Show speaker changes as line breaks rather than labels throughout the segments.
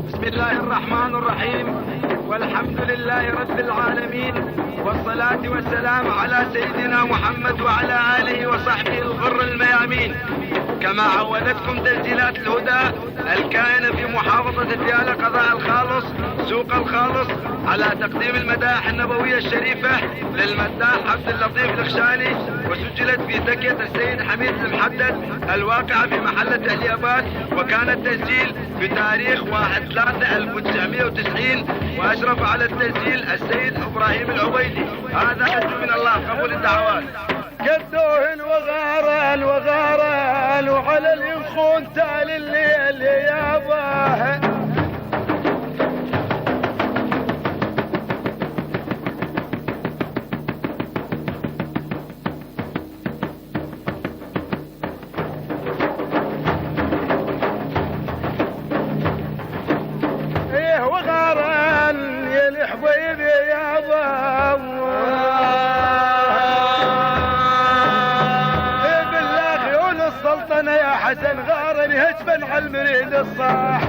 بسم الله الرحمن الرحيم، والحمد لله رب العالمين، والصلاة والسلام على سيدنا محمد وعلى آله وصحبه الغر الميامين. كما عودتكم تسجيلات الهدى الكائنة في محافظة ديالى قضاء الخالص سوق الخالص على تقديم المداح النبوية الشريفة للمداح عبد اللطيف الخشاني، وسجلت في تكية السيد حميد المحدد الواقعة في محلة اليابات، وكان التسجيل بتاريخ 1/3/1990، وأشرف على التسجيل السيد إبراهيم العبيدي. هذا أجر من الله، قبول الدعوات.
قدوهن وغارن وغارن وعلى اليخون تال الليل ياباه. ايه وغارن يا الحبيب ياباه. السلطنة يا حسن غارني هجبا على المريد الصاح.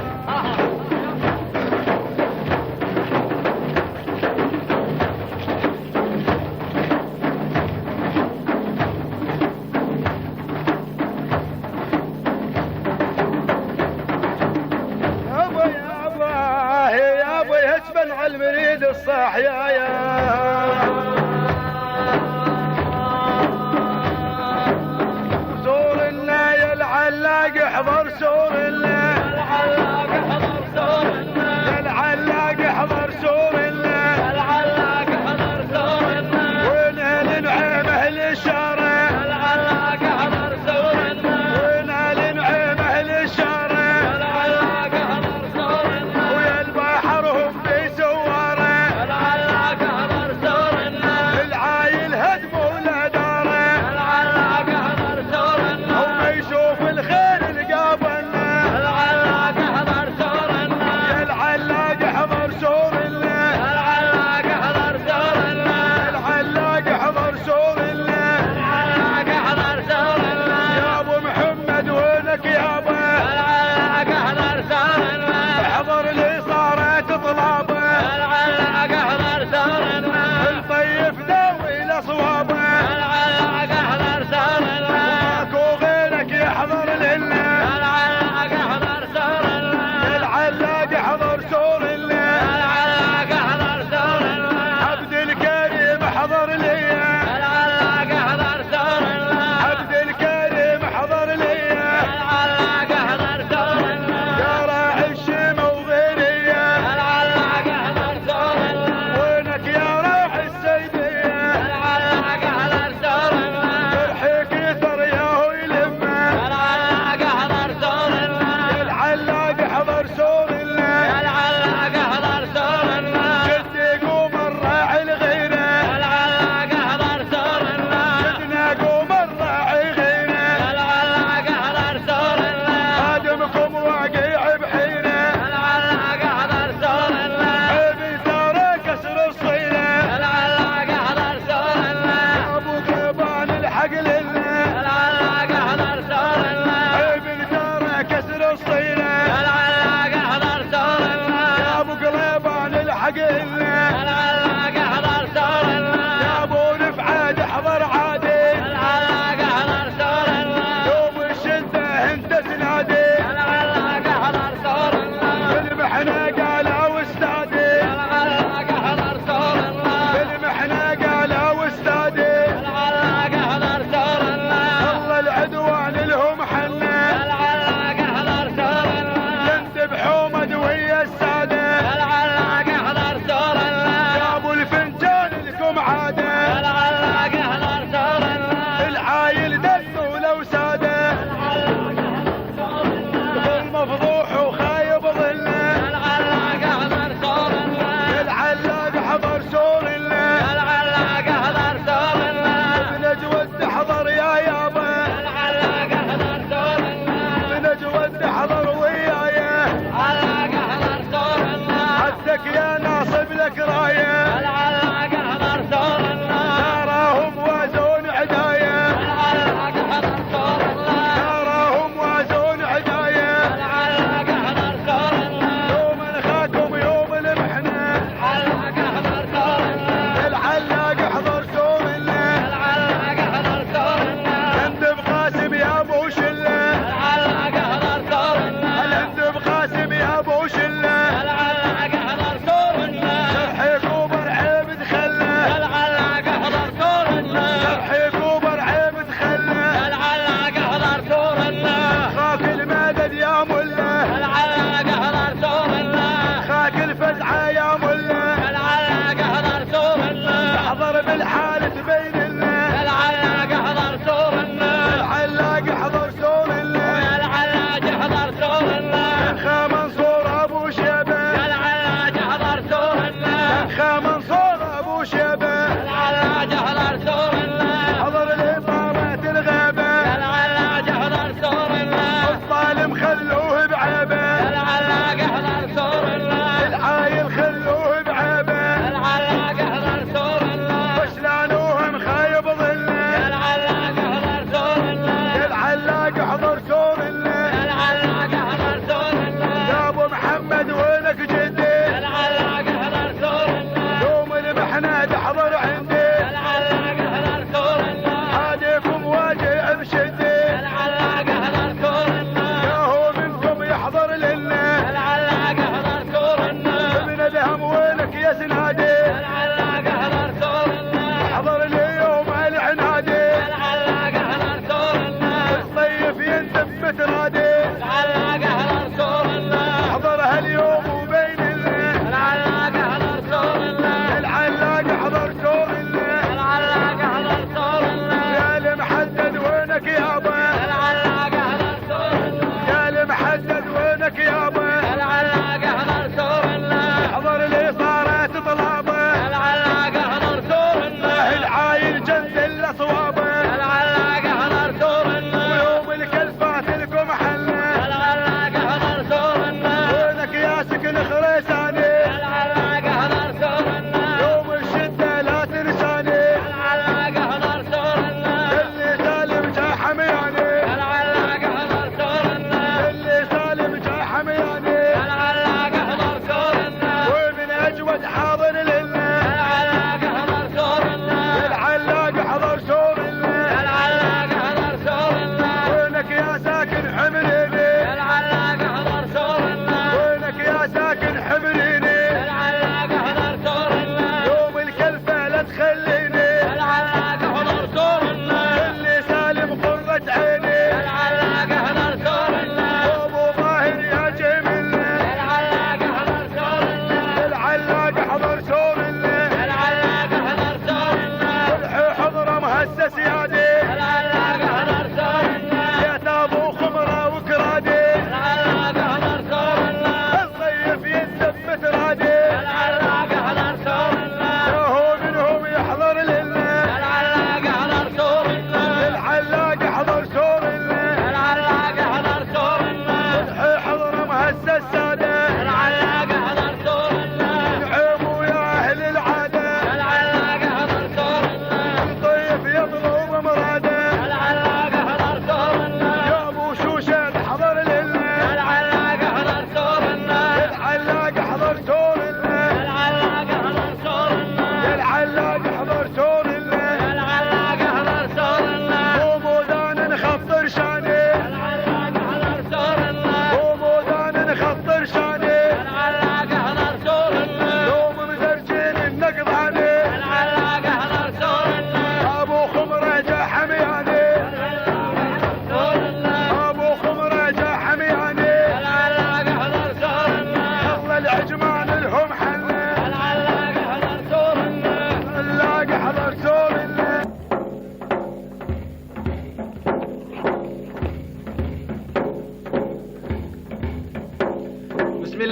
يابا يابا يابا هجبا على المريد الصاح يا العلاق احضر سور الله، العلاق احضر سور الله، العلاق احضر سور الله، العلاق احضر سور الله، وين النعيم اهل الشارع، العلاق احضر سور الله، وين النعيم اهل الشارع، العلاق احضر سور الله، ويا البحر هم في سواره، العلاق احضر سور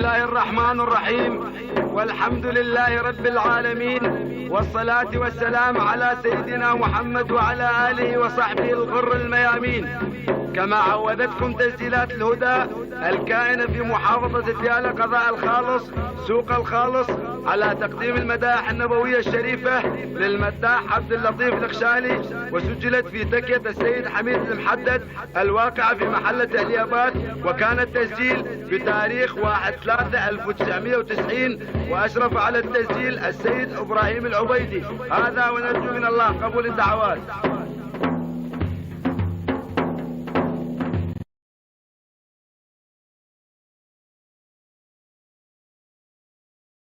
الله الرحمن الرحيم، والحمد لله رب العالمين، والصلاة والسلام على سيدنا محمد وعلى آله وصحبه الغر الميامين. كما عودتكم تسجيلات الهدى الكائنة في محافظة ديالى قضاء الخالص سوق الخالص على تقديم المدائح النبوية الشريفة للمداح عبد اللطيف الخشالي، وسجلت في تكية السيد حميد المحدد الواقعة في محلة اليابات، وكان التسجيل بتاريخ 1/3/1990، وأشرف على التسجيل السيد إبراهيم العبيدي. هذا ونرجو من الله قبول الدعوات.